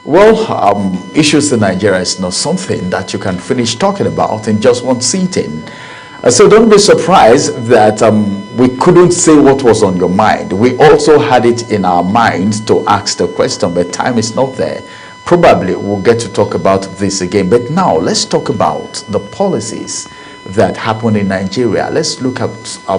Well, issues in Nigeria is not something that you can finish talking about in just one sitting. So don't be surprised that we couldn't say what was on your mind. We also had it in our minds to ask the question, but time is not there. Probably we'll get to talk about this again. But now let's talk about the policies that happen in Nigeria. Let's look at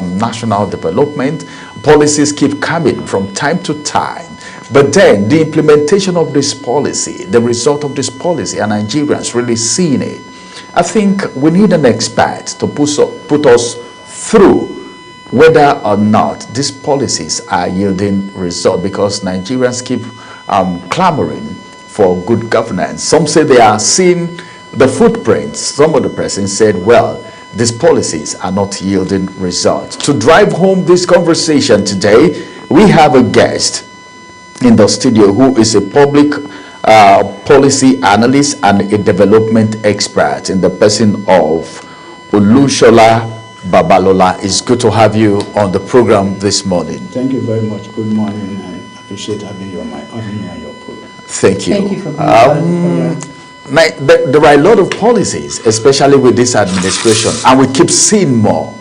national development. Policies keep coming from time to time. But then the implementation of this policy, the result of this policy, are Nigerians really seeing it? I think we need an expert to put us through whether or not these policies are yielding result, because Nigerians keep clamoring for good governance. Some say they are seeing the footprints. Some of the persons said, well, these policies are not yielding results. To drive home this conversation today, we have a guest in the studio who is a public policy analyst and a development expert in the person of Olushola Babalola. It's good to have you on the program this morning. Thank you very much. Good morning. I appreciate having me on your program. Thank you. Thank you for being there are a lot of policies, especially with this administration, and we keep seeing more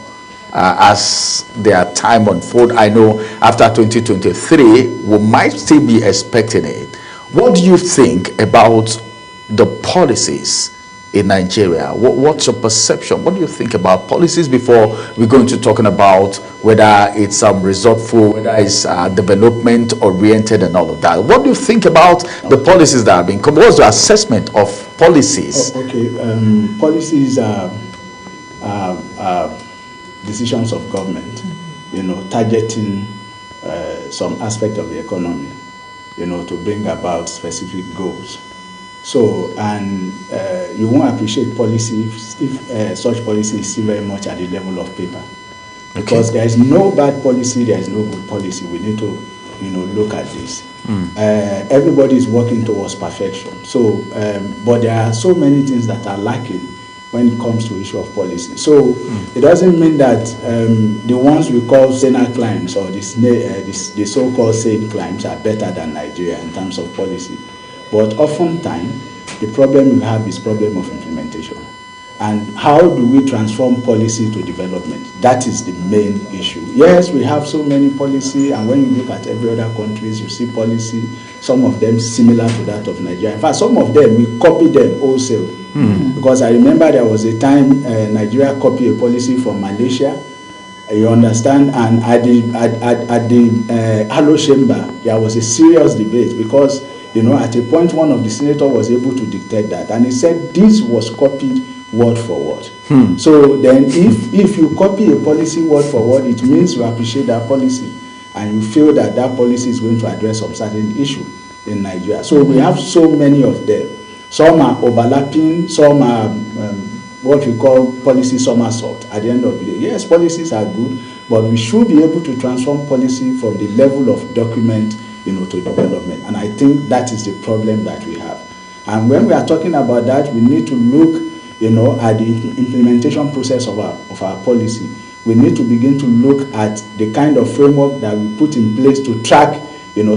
as their time unfold. I know after 2023, we might still be expecting it. What do you think about the policies in Nigeria? What's your perception? What do you think about policies before we go into talking about whether it's resultful, whether it's development oriented and all of that? What do you think about the policies that have been come? What's your assessment of policies? Policies are decisions of government, targeting some aspect of the economy, to bring about specific goals. So, and you won't appreciate policy if such policy is still very much at the level of paper. Because there is no bad policy, there is no good policy. We need to, look at this. Everybody is working towards perfection. So, but there are so many things that are lacking when it comes to issue of policy. So it doesn't mean that the ones we call saner climes or the so-called sane climes are better than Nigeria in terms of policy. But oftentimes, the problem we have is problem of implementation. And how do we transform policy to development? That is the main issue. Yes, we have so many policy, and when you look at every other countries, you see policy, some of them similar to that of Nigeria. In fact, some of them, we copy them wholesale. Because I remember there was a time Nigeria copied a policy from Malaysia, you understand, and at the Alo Chamber, there was a serious debate because, at a point, one of the senators was able to dictate that, and he said this was copied word for word. So then if you copy a policy word for word, it means you appreciate that policy, and you feel that that policy is going to address some certain issue in Nigeria. So we have so many of them. Some are overlapping, some are what we call policy somersault at the end of the day. Yes, policies are good, but we should be able to transform policy from the level of document, to development. And I think that is the problem that we have. And when we are talking about that, we need to look, at the implementation process of our policy. We need to begin to look at the kind of framework that we put in place to track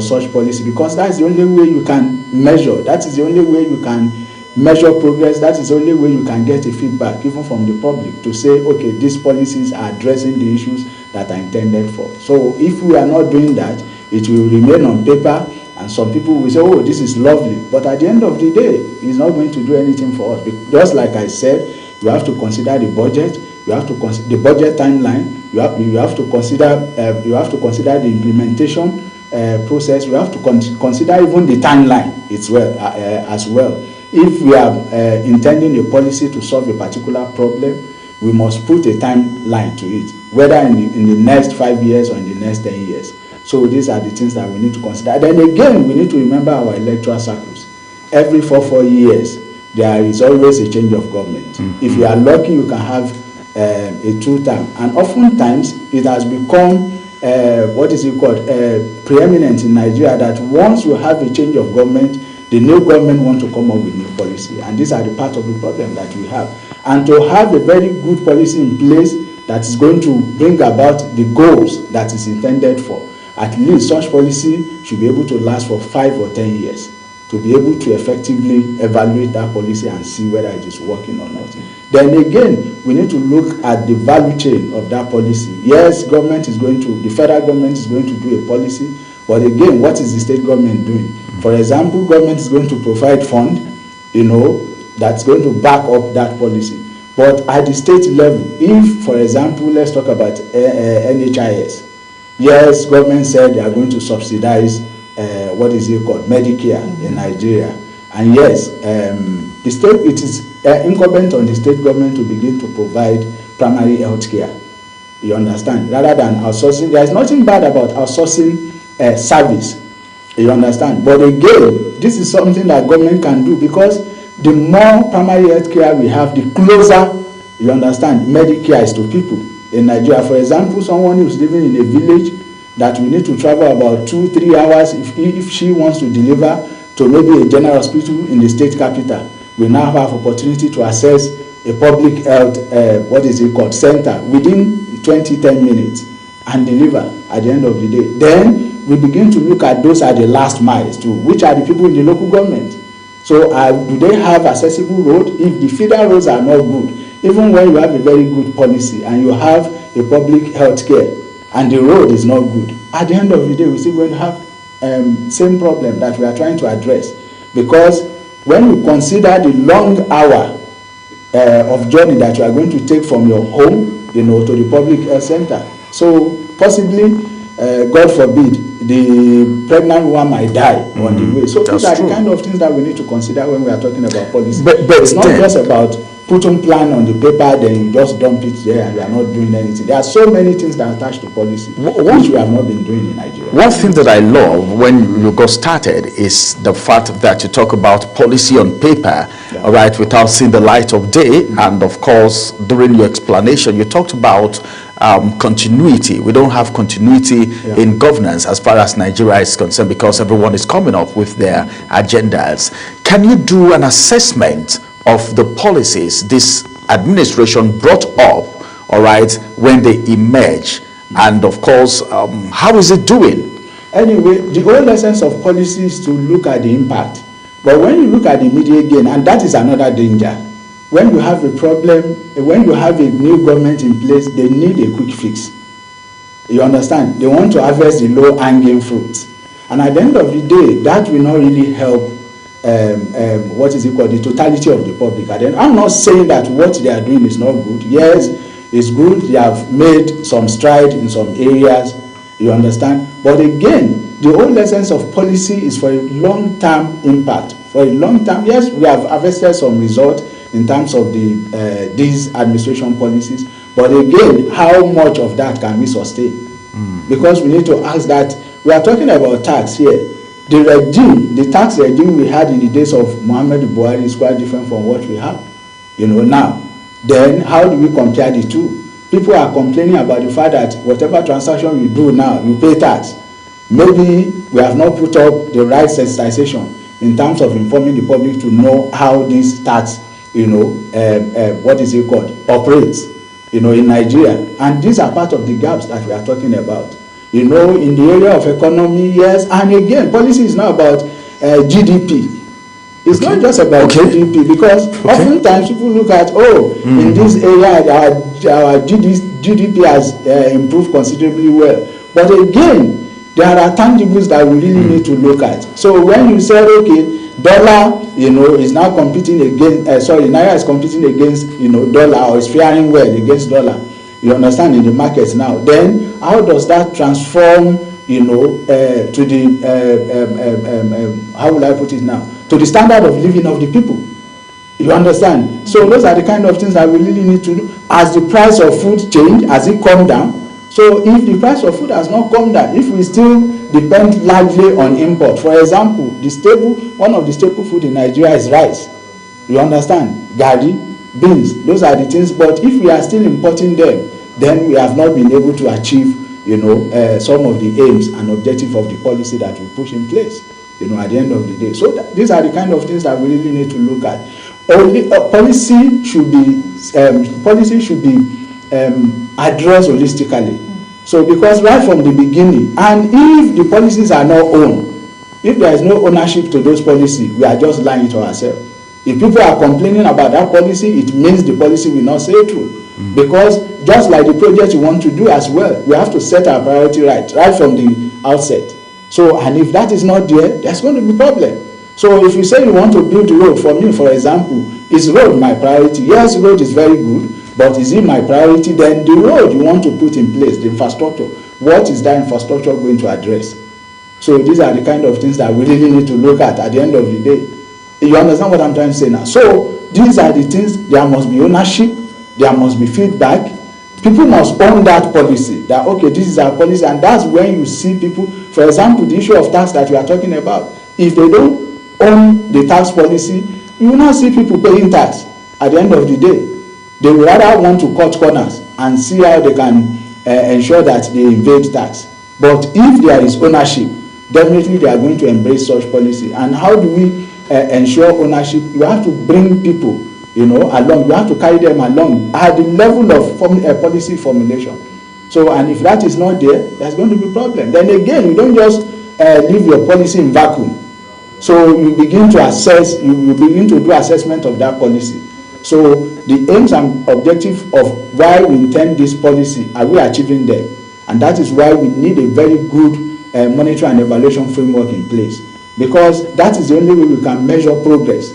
such policy, because that's the only way you can measure. That is the only way you can measure progress. That is the only way you can get a feedback, even from the public, to say, okay, these policies are addressing the issues that are intended for. So if we are not doing that, it will remain on paper, and some people will say, oh, this is lovely. But at the end of the day, it's not going to do anything for us. Just like I said, you have to consider the budget, you have to consider the budget timeline, you have to consider the implementation process. We have to consider even the timeline as well. If we are intending a policy to solve a particular problem, we must put a timeline to it, whether in the next 5 years or in the next 10 years. So these are the things that we need to consider. Then again, we need to remember our electoral cycles. Every 4 years, there is always a change of government. If you are lucky, you can have a 2-term. And oftentimes, it has become preeminent in Nigeria that once you have a change of government, the new government want to come up with new policy, and these are the part of the problem that we have. And to have a very good policy in place that is going to bring about the goals that is intended for, at least such policy should be able to last for 5 or 10 years. to be able to effectively evaluate that policy and see whether it is working or not. Then again, we need to look at the value chain of that policy. Yes, the federal government is going to do a policy, but again, what is the state government doing? For example, government is going to provide fund, that's going to back up that policy. But at the state level, if, for example, let's talk about NHIS. Yes, government said they are going to subsidize Medicare in Nigeria. And yes, it is incumbent on the state government to begin to provide primary health care. You understand? Rather than outsourcing. There is nothing bad about outsourcing service. You understand? But again, this is something that government can do, because the more primary health care we have, the closer, you understand, Medicare is to people in Nigeria. For example, someone who is living in a village that we need to travel about 2-3 hours if she wants to deliver to maybe a general hospital in the state capital, we now have opportunity to access a public health center within 20-10 minutes and deliver at the end of the day. Then we begin to look at those are the last miles too, which are the people in the local government. So do they have accessible road? If the feeder roads are not good, even when you have a very good policy and you have a public health care and the road is not good, at the end of the day, we're still going to have same problem that we are trying to address. Because when you consider the long hour of journey that you are going to take from your home, to the public health center, so possibly, God forbid, the pregnant woman might die on the way. So these are the kind of things that we need to consider when we are talking about policy. But it's not just about putting plan on the paper, then you just dump it there and you are not doing anything. There are so many things that are attached to policy, which we have not been doing in Nigeria. One thing that I love when you got started is the fact that you talk about policy on paper, all right, without seeing the light of day. And of course, during your explanation, you talked about continuity. We don't have continuity in governance as far as Nigeria is concerned, because everyone is coming up with their agendas. Can you do an assessment of the policies this administration brought up, all right, when they emerge? And of course, how is it doing? Anyway, the whole essence of policy is to look at the impact. But when you look at the immediate gain, and that is another danger, when you have a problem, when you have a new government in place, they need a quick fix. You understand? They want to harvest the low-hanging fruits. And at the end of the day, that will not really help the totality of the public. I'm not saying that what they are doing is not good. Yes, it's good. They have made some stride in some areas. You understand? But again, the whole essence of policy is for a long-term impact. For a long time, yes, we have harvested some result in terms of these administration policies. But again, how much of that can we sustain? Because we need to ask that. We are talking about tax here. The tax regime we had in the days of Muhammad Buhari is quite different from what we have, now. Then how do we compare the two? People are complaining about the fact that whatever transaction you do now, you pay tax. Maybe we have not put up the right sensitization in terms of informing the public to know how this tax, operates, in Nigeria. And these are part of the gaps that we are talking about. In the area of economy, yes, and again, policy is not about GDP. It's not just about GDP, because oftentimes people look at, in this area, our GDP has improved considerably well. But again, there are tangibles that we really need to look at. So when you say, dollar, is now competing against, Naira is competing against, dollar, or is faring well against dollar. You understand, in the markets now. Then how does that transform, to the, how will I put it now? To the standard of living of the people. You understand? So those are the kind of things that we really need to do. As the price of food change, has it come down? So if the price of food has not come down, if we still depend largely on import, for example, one of the staple food in Nigeria is rice. You understand? Garri, beans, those are the things. But if we are still importing them, then we have not been able to achieve, some of the aims and objectives of the policy that we push in place, at the end of the day. So these are the kind of things that we really need to look at. Policy should be addressed holistically. So because right from the beginning, and if the policies are not owned, If there is no ownership to those policies, we are just lying to ourselves. If people are complaining about that policy, it means the policy will not sail through. Because just like the project you want to do as well, we have to set our priority right from the outset. So, and if that is not there, there's going to be problem. So if you say you want to build the road, for me, for example, is road my priority? Yes, road is very good, but is it my priority? Then the road you want to put in place, the infrastructure, what is that infrastructure going to address? So these are the kind of things that we really need to look at the end of the day. You understand what I'm trying to say now? So these are the things. There must be ownership, there must be feedback. People must own that policy, that okay, this is our policy, and that's when you see people, for example, the issue of tax that we are talking about. If they don't own the tax policy, you will not see people paying tax at the end of the day. They will rather want to cut corners and see how they can ensure that they evade tax. But if there is ownership, definitely they are going to embrace such policy. And how do we ensure ownership? You have to bring people, along. You have to carry them along at the level of policy formulation. So, and if that is not there, there's going to be problem. Then again, you don't just leave your policy in vacuum. So you begin to assess, you begin to do assessment of that policy. So the aims and objectives of why we intend this policy, are we achieving them? And that is why we need a very good monitoring and evaluation framework in place, because that is the only way we can measure progress.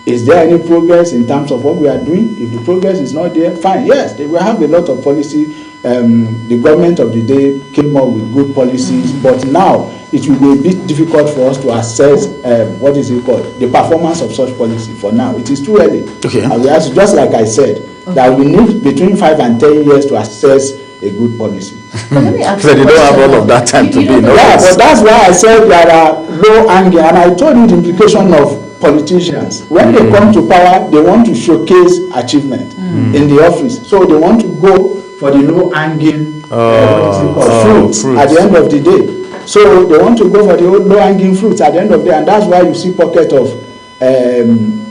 Is there any progress in terms of what we are doing? If the progress is not there, fine, yes, they will have a lot of policy. The government of the day came up with good policies, but now it will be a bit difficult for us to assess what is it called, the performance of such policy. For now, it is too early. Okay. And we have to, just like I said, that we need between 5 and 10 years to assess a good policy. But let me ask So they don't have all of that time to be in Yeah, office. but that's why I said there are low hanging, and I told you the implication of politicians. When they come to power, they want to showcase achievement in the office. So they want to go for the low hanging fruits at the end of the day. So they want to go for the low hanging fruits at the end of the day, and that's why you see pocket of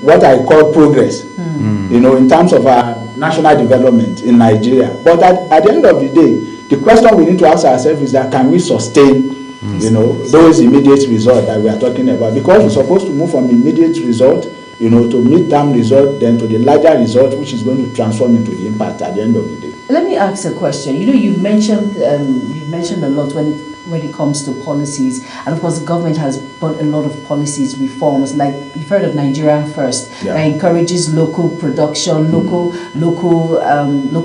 what I call progress, in terms of our national development in Nigeria. But at the end of the day, the question we need to ask ourselves is that can we sustain those immediate results that we are talking about? Because we're supposed to move from immediate result, to mid-term result, then to the larger result, which is going to transform into the impact at the end of the day. Let me ask a question. You've mentioned a lot when it comes to policies, and of course the government has brought a lot of policies reforms, like you've heard of Nigerian First, that encourages local production, local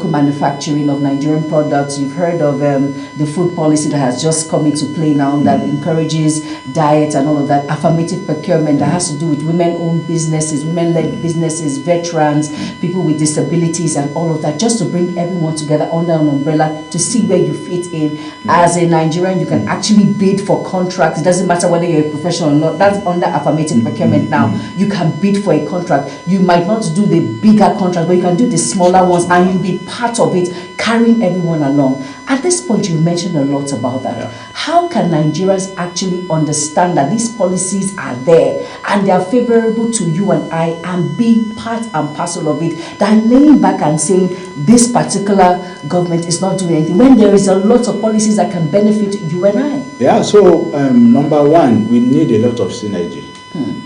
manufacturing of Nigerian products. You've heard of the food policy that has just come into play now, that encourages diet and all of that. Affirmative procurement that has to do with women-owned businesses, women-led businesses, veterans, people with disabilities, and all of that, just to bring everyone together under an umbrella to see where you fit in. As a Nigerian, you can actually bid for contracts. It doesn't matter whether you're a professional or not. That's under affirmative procurement now. You can bid for a contract. You might not do the bigger contract, but you can do the smaller ones, and you'll be part of it, carrying everyone along. At this point, you mentioned a lot about that. Yeah. How can Nigerians actually understand that these policies are there and they are favorable to you and I, and be part and parcel of it, than laying back and saying this particular government is not doing anything, when there is a lot of policies that can benefit you and I? Yeah, so number one, we need a lot of synergy.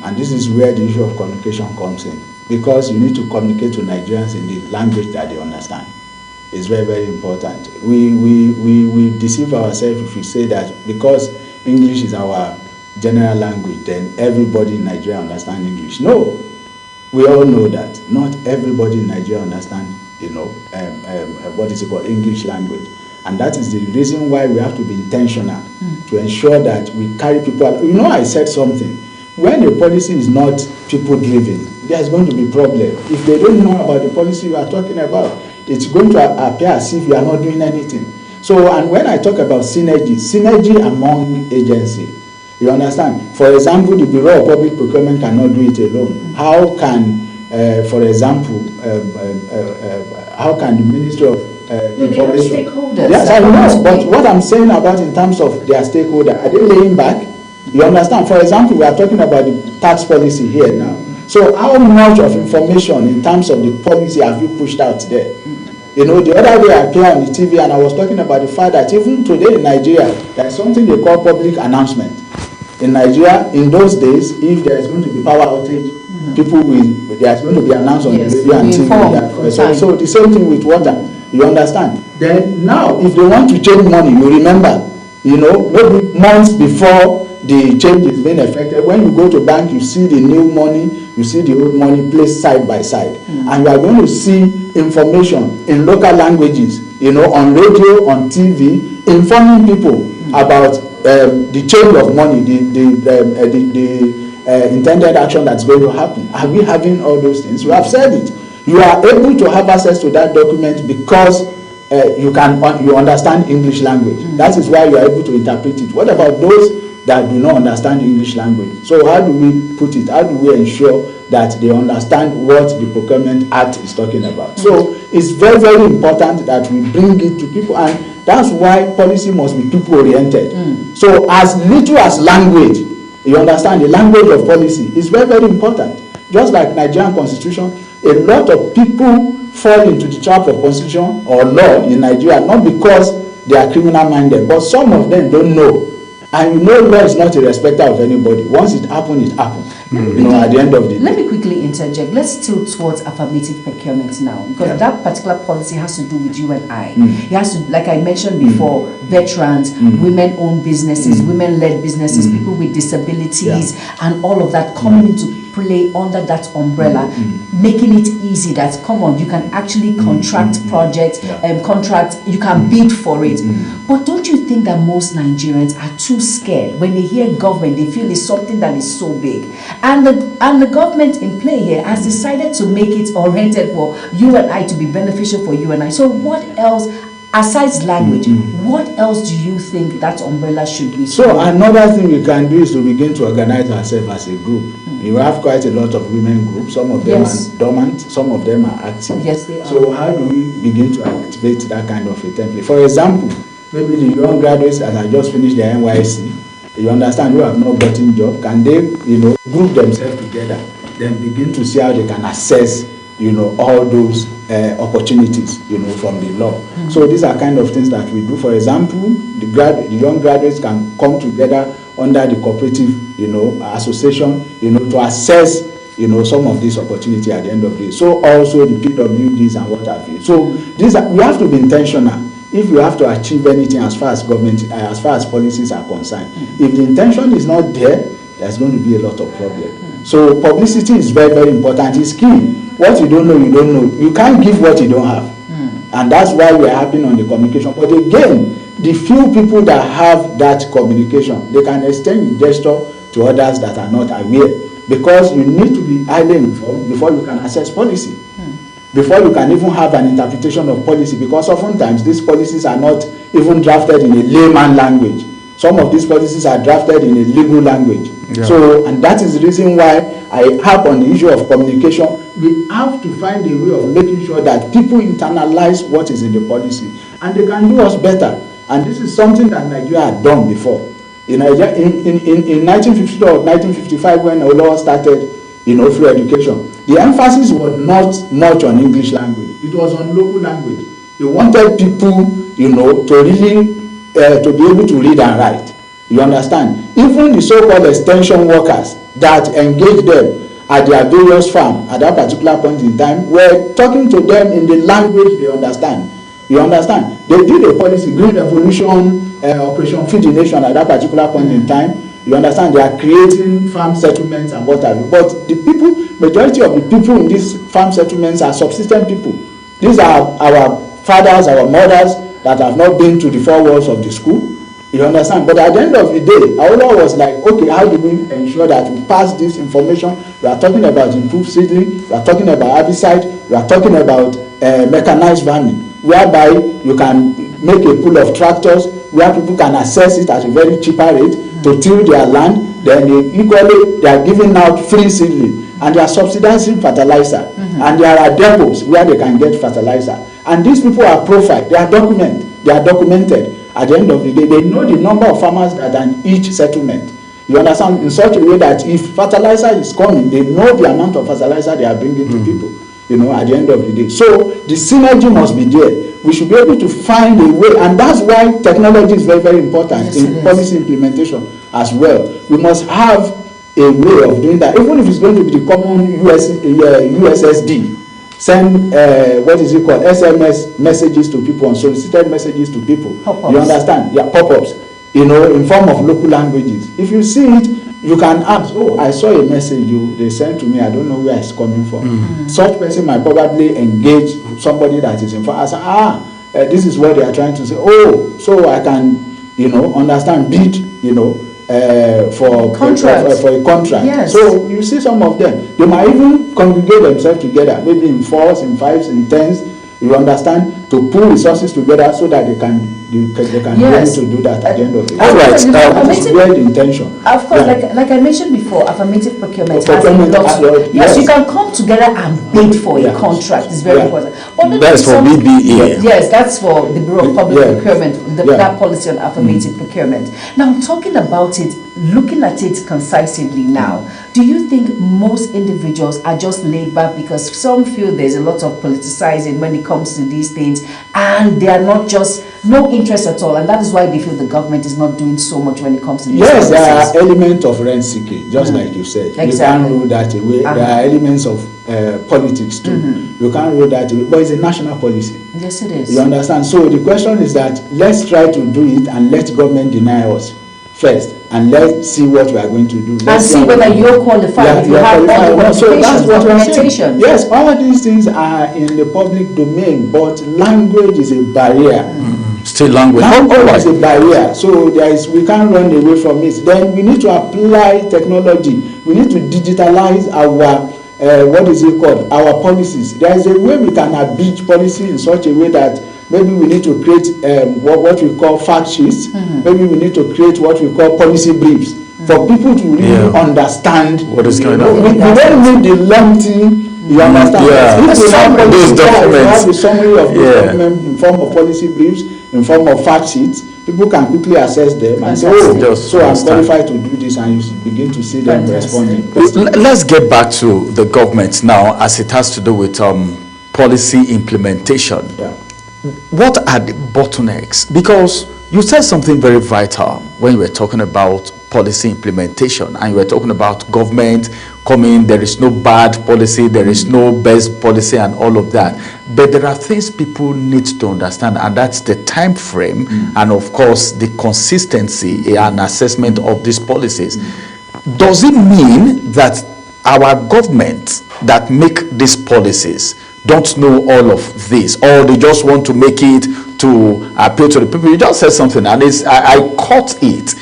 And this is where the issue of communication comes in, because you need to communicate to Nigerians in the language that they understand. It's very, very important. We deceive ourselves if we say that because English is our general language, then everybody in Nigeria understands English. No, we all know that not everybody in Nigeria understands, what is it called, English language. And that is the reason why we have to be intentional to ensure that we carry people. I said something. When a policy is not people-driven, there's going to be a problem. If they don't know about the policy you are talking about, it's going to appear as if you are not doing anything. So, and when I talk about synergy among agencies, you understand? For example, the Bureau of Public Procurement cannot do it alone. How can, for example, how can the Ministry of Information? Stakeholders. Yes, I know. But what I'm saying about in terms of their stakeholder, are they laying back? You understand? For example, we are talking about the tax policy here now. So how much of information in terms of the policy have you pushed out there? The other day I appeared on the TV and I was talking about the fact that even today in Nigeria, there is something they call public announcement. In Nigeria, in those days, if there is going to be power outage, there's going to be announced on the radio and TV. So the same thing with water, you understand? Then now, if they want to change money, you remember, maybe months before the change is being effected, when you go to bank, you see the new money, you see the old money placed side by side. And you are going to see information in local languages, on radio, on TV, informing people about the change of money, the intended action that's going to happen. Are we having all those things? You have said it. You are able to have access to that document because you understand English language. That is why you are able to interpret it. What about those that do not understand English language? So how do we put it? How do we ensure that they understand what the Procurement Act is talking about? So it's very, very important that we bring it to people, and that's why policy must be people-oriented. So as little as language, you understand, the language of policy is very, very important. Just like Nigerian Constitution, a lot of people fall into the trap of Constitution or law in Nigeria, not because they are criminal-minded, but some of them don't know. And law is not a respecter of anybody. Once it happens, it happens. At the end of the day. Let me quickly interject. Let's tilt towards affirmative procurement now, because that particular policy has to do with you and I. It has to, like I mentioned before, veterans, women-owned businesses, women-led businesses, people with disabilities, and all of that coming into play under that umbrella, making it easy that, come on, you can actually contract projects, you can bid for it. But don't you think that most Nigerians are too scared when they hear government? They feel it's something that is so big, and the government in play here has decided to make it oriented for you and I, to be beneficial for you and I. So what else? Aside language, what else do you think that umbrella should be? So another thing we can do is to begin to organize ourselves as a group. You have quite a lot of women groups. Some of them are dormant, some of them are active. Yes, they are. So how do we begin to activate that kind of a template? For example, maybe the young graduates that have just finished their NYSC, you understand, who have not gotten job, can they, group themselves together, then begin to see how they can assess, all those opportunities, from the law. So these are kind of things that we do. For example, the young graduates can come together under the cooperative, association, to assess, some of these opportunities at the end of the day. So also the PWDs and what have you. So we have to be intentional if we have to achieve anything as far as government, as far as policies are concerned. If the intention is not there, there's going to be a lot of problem. So publicity is very, very important. It's key. What you don't know, you don't know. You can't give what you don't have. And that's why we are having on the communication. But again, the few people that have that communication, they can extend the gesture to others that are not aware. Because you need to be highly informed before you can assess policy. Before you can even have an interpretation of policy. Because oftentimes these policies are not even drafted in a layman language. Some of these policies are drafted in a legal language. So, and that is the reason why I harp on the issue of communication. We have to find a way of making sure that people internalize what is in the policy, and they can do us better. And this is something that Nigeria had done before. In Nigeria, in 1952 or 1955, when Olowo started, free education, the emphasis was not much on English language. It was on local language. He wanted people, to really to be able to read and write. You understand? Even the so-called extension workers that engage them at their various farms at that particular point in time were talking to them in the language they understand. You understand? They did a policy, Green Revolution, Operation Feed the Nation at that particular point in time. You understand? They are creating farm settlements and what have you. But the people, majority of the people in these farm settlements are subsistent people. These are our fathers, our mothers that have not been to the four walls of the school. You understand? But at the end of the day, Olowo was like, okay, how do we ensure that we pass this information? We are talking about improved seedling, we are talking about herbicide, we are talking about mechanized farming, whereby you can make a pool of tractors where people can access it at a very cheaper rate to till their land. Then they are giving out free seedling, and they are subsidizing fertilizer, and there are depots where they can get fertilizer. And these people are profiled, they are documented. At the end of the day, they know the number of farmers that are in each settlement. You understand? In such a way that if fertilizer is coming, they know the amount of fertilizer they are bringing to people, at the end of the day. So the synergy must be there. we should be able to find a way, and that's why technology is very, very important in policy implementation as well. We must have a way of doing that, even if it's going to be the common USSD. Send SMS messages to people, unsolicited messages to people. Pop-ups. You understand? Yeah, pop-ups. In form of local languages. If you see it, you can ask, oh, I saw a message they sent to me, I don't know where it's coming from. Such person might probably engage somebody that is informed. I say, this is what they are trying to say. Oh, so I can, understand, bid, for a contract. Yes. So you see some of them, they might even congregate themselves together, maybe in 4s, in 5s, in 10s, you understand, to pool resources together so that they can be able to do that at the end of the day. All right. That is where the intention. Of course, like I mentioned before, affirmative procurement has a lot. Yes, you can come together and bid for a contract. It's very important. But that's for BBE. Yes, that's for the Bureau of Public Procurement, that policy on affirmative procurement. Now, talking about it, looking at it concisely now, do you think most individuals are just laid back because some feel there's a lot of politicizing when it comes to these things, and they are not just no interest at all, and that is why they feel the government is not doing so much when it comes to these policies? There are policies. elements of rent seeking, just like you said. Exactly. You can't rule that away. There are elements of politics too. You can't rule that away. But it's a national policy. Yes, it is. You understand? So the question is that let's try to do it and let government deny us first, and let's see what we are going to do. And see whether you're qualified. You have all the so that's what we're saying. documentation. Yes, all these things are in the public domain, but language is a barrier. Still language. Language is a barrier, so we can't run away from it. Then we need to apply technology. We need to digitalize our our policies. There is a way we can abridge policy in such a way that maybe we need to create what we call fact sheets. Maybe we need to create what we call policy briefs for people to really understand what is going on. We don't need the lengthy. You understand? If we have those documents, we have the summary of those documents in form of policy briefs, in form of fact sheets. People can quickly access them and say, so I'm qualified to do this, and you begin to see them responding. Let's get back to the government now, as it has to do with policy implementation. What are the bottlenecks? Because you said something very vital when you were talking about policy implementation, and you were talking about government coming, there is no bad policy, there is no best policy and all of that. But there are things people need to understand, and that's the time frame and of course the consistency and assessment of these policies. Does it mean that our government that make these policies don't know all of this, or they just want to make it to appeal to the people? You just said something, and I caught it.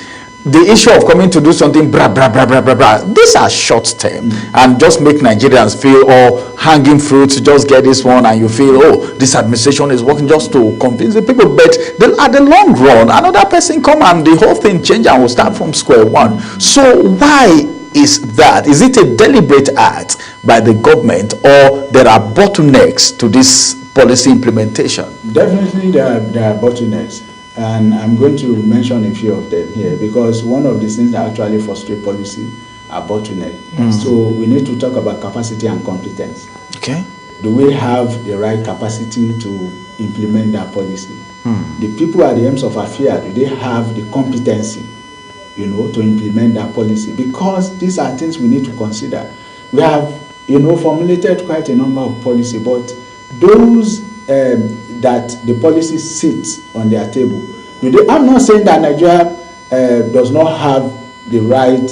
The issue of coming to do something, blah, blah, blah, blah, blah, blah. These are short term and just make Nigerians feel, hanging fruit, just get this one, and you feel, this administration is working just to convince the people. But then at the long run, another person come and the whole thing change and we'll start from square one. So why is that? Is it a deliberate act by the government, or there are bottlenecks to this policy implementation? Definitely there are bottlenecks, and I'm going to mention a few of them here, because one of the things that actually frustrate policy are bottlenecks. So we need to talk about capacity and competence. Okay. Do we have the right capacity to implement that policy? The people at the ends of affairs, do they have the competency, to implement that policy? Because these are things we need to consider. We have, formulated quite a number of policy, but those that the policy sits on their table, I'm not saying that Nigeria does not have the right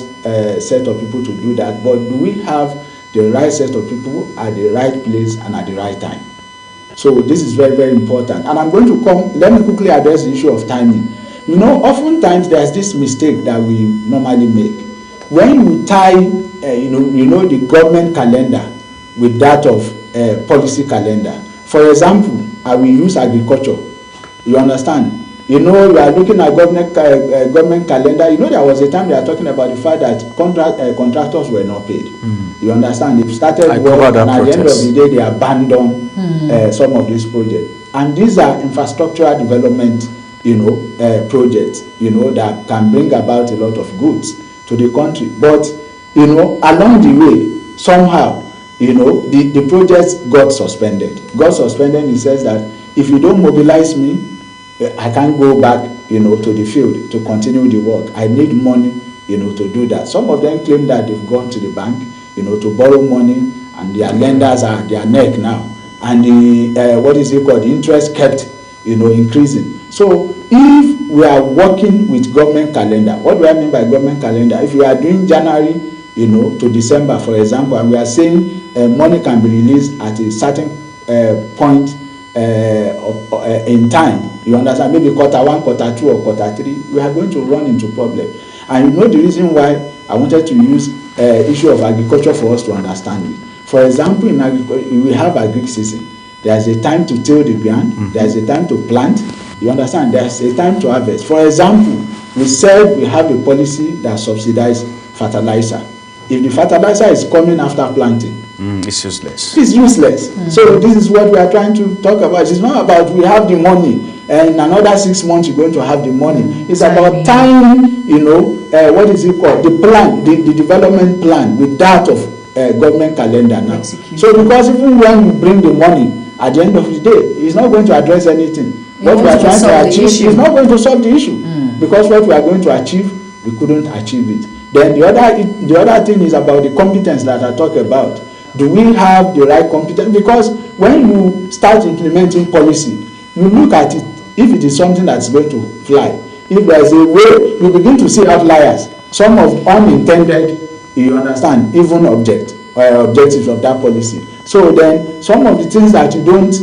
set of people to do that, but do we have the right set of people at the right place and at the right time? So this is very, very important. And I'm going to let me quickly address the issue of timing. Oftentimes there's this mistake that we normally make. When you tie, the government calendar with that of policy calendar. For example, I will use agriculture. You understand? You are looking at government calendar. There was a time they are talking about the fact that contractors were not paid. You understand? They started work, and at the end of the day, they abandoned some of these projects. And these are infrastructural development, projects, that can bring about a lot of goods to the country. But, along the way, somehow, the projects got suspended. Got suspended in the sense that, if you don't mobilize me, I can't go back, you know, to the field to continue the work. I need money, you know, to do that. Some of them claim that they've gone to the bank, you know, to borrow money, and their lenders are their neck now. And the what is it called? The interest kept, you know, increasing. So if we are working with government calendar, what do I mean by government calendar? If we are doing January, you know, to December, for example, and we are saying money can be released at a certain point in time, you understand, maybe quarter 1, quarter 2, or quarter 3, we are going to run into problem. And you know the reason why I wanted to use issue of agriculture for us to understand it. For example, in agriculture, we have agric season. There's a time to till the ground, there's a time to plant, you understand, there's a time to harvest. For example, we said we have a policy that subsidizes fertilizer. If the fertilizer is coming after planting, it's useless. It's useless. So this is what we are trying to talk about. It's not about we have the money and in another 6 months you're going to have the money. It's about time, you know, what is it called? The plan, the development plan with that of government calendar now. Execution. So because even when you bring the money, at the end of the day, it's not going to address anything. What we are trying to achieve is not going to solve the issue. Because what we are going to achieve, we couldn't achieve it. Then the other thing is about the competence that I talk about. Do we have the right competence? Because when you start implementing policy, you look at it, if it is something that's going to fly. If there is a way, you begin to see outliers, some of unintended, you understand, even objectives of that policy. So then some of the things that you don't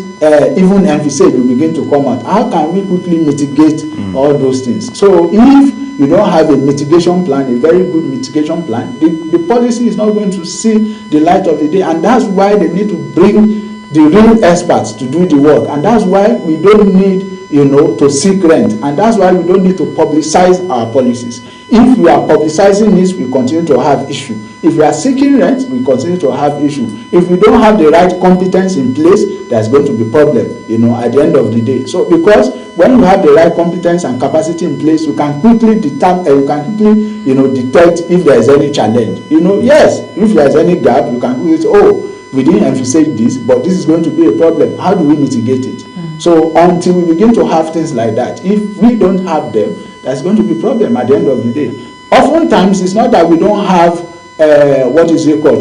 even envisage will begin to come out. How can we quickly mitigate all those things? So if you don't have a mitigation plan, a very good mitigation plan, the policy is not going to see the light of the day. And that's why they need to bring the real experts to do the work. And that's why we don't need, you know, to seek rent. And that's why we don't need to publicize our policies. If we are publicizing this, we continue to have issue. If we are seeking rent, we continue to have issue. If we don't have the right competence in place, there's going to be problem, you know, at the end of the day. So because when you have the right competence and capacity in place, you can quickly detect, if there is any challenge. You know, yes, if there is any gap, you can quickly say, oh, we didn't envisage this, but this is going to be a problem. How do we mitigate it? So until we begin to have things like that, if we don't have them, there's going to be a problem at the end of the day. Oftentimes, it's not that we don't have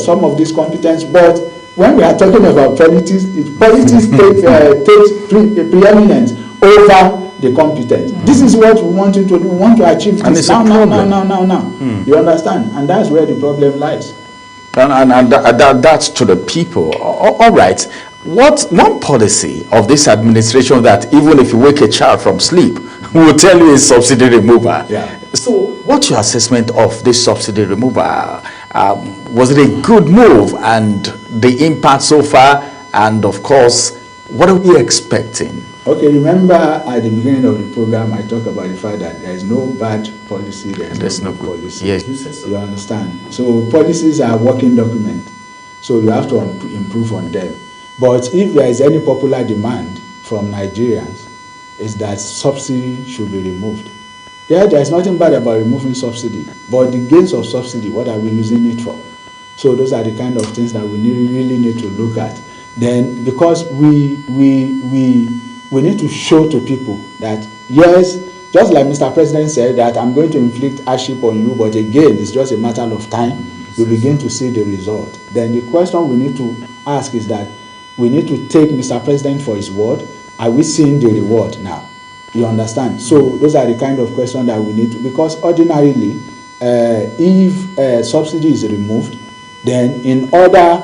some of these competence, but when we are talking about politics, takes preeminence over the competence. This is what we want to do. We want to achieve this now. You understand? And that's where the problem lies. And that's to the people. All right. What one policy of this administration that even if you wake a child from sleep, will tell you is subsidy removal. Yeah. So what's your assessment of this subsidy removal? Was it a good move, and the impact so far? And of course, what are we expecting? Okay, remember at the beginning of the program, I talked about the fact that there is no bad policy, there's no good policy. Yes. You understand? So policies are working documents, so you have to improve on them. But if there is any popular demand from Nigerians, is that subsidy should be removed. Yeah, there is nothing bad about removing subsidy, but the gains of subsidy, what are we using it for? So those are the kind of things that we really need to look at. Then, because we need to show to people that yes, just like Mr. President said, that I'm going to inflict hardship on you, but again, it's just a matter of time. We begin to see the result. Then the question we need to ask is that we need to take Mr. President for his word. Are we seeing the reward now? You understand? So those are the kind of questions that we need to, because ordinarily, if subsidy is removed, then in other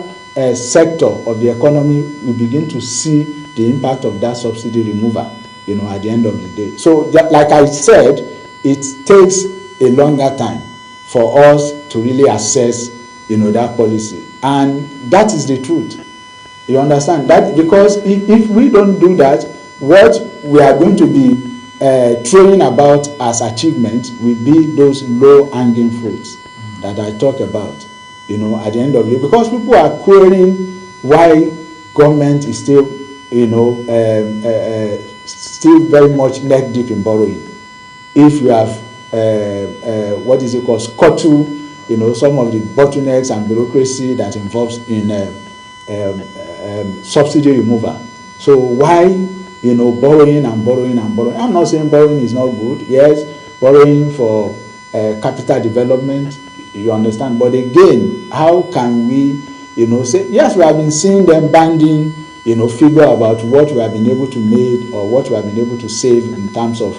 sector of the economy, we begin to see the impact of that subsidy removal, you know, at the end of the day. So like I said, it takes a longer time for us to really assess, you know, that policy. And that is the truth. You understand? That because if we don't do that, what we are going to be throwing about as achievements will be those low-hanging fruits that I talk about, you know, at the end of the day. Because people are querying why government is still, you know, still very much neck deep in borrowing. If you have, scuttle, you know, some of the bottlenecks and bureaucracy that involves in subsidy removal. So why borrowing and borrowing and borrowing. I'm not saying borrowing is not good. Yes, borrowing for capital development, you understand. But again, how can we, say, yes, we have been seeing them banding, figure about what we have been able to make or what we have been able to save in terms of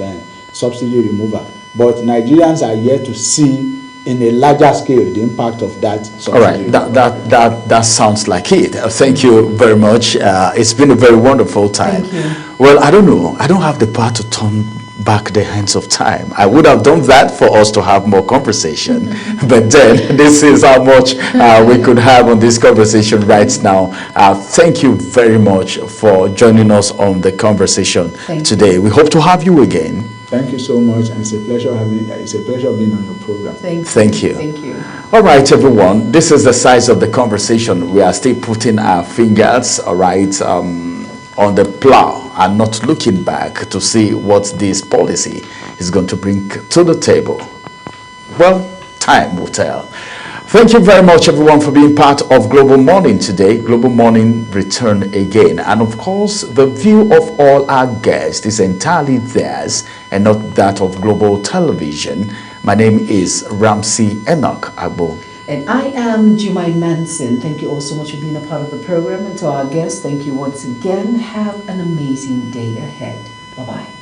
subsidy removal. But Nigerians are yet to see in a larger scale the impact of that subsidy. All right, that sounds like it. Thank you very much. It's been a very wonderful time. Thank you. Well, I don't know. I don't have the power to turn back the hands of time. I would have done that for us to have more conversation, but then this is how much we could have on this conversation right now. Thank you very much for joining us on the conversation today. We hope to have you again. Thank you so much, and it's a pleasure being on your program. Thank you. Thank you. All right, everyone. This is the size of the conversation. We are still putting our fingers, all right, on the plow and not looking back to see what this policy is going to bring to the table. Well, time will tell. Thank you very much, everyone, for being part of Global Morning today. Global Morning return again. And of course, the view of all our guests is entirely theirs and not that of Global Television. My name is Ramsey Enoch Agbo. And I am Jumai Manson. Thank you all so much for being a part of the program. And to our guests, thank you once again. Have an amazing day ahead. Bye-bye.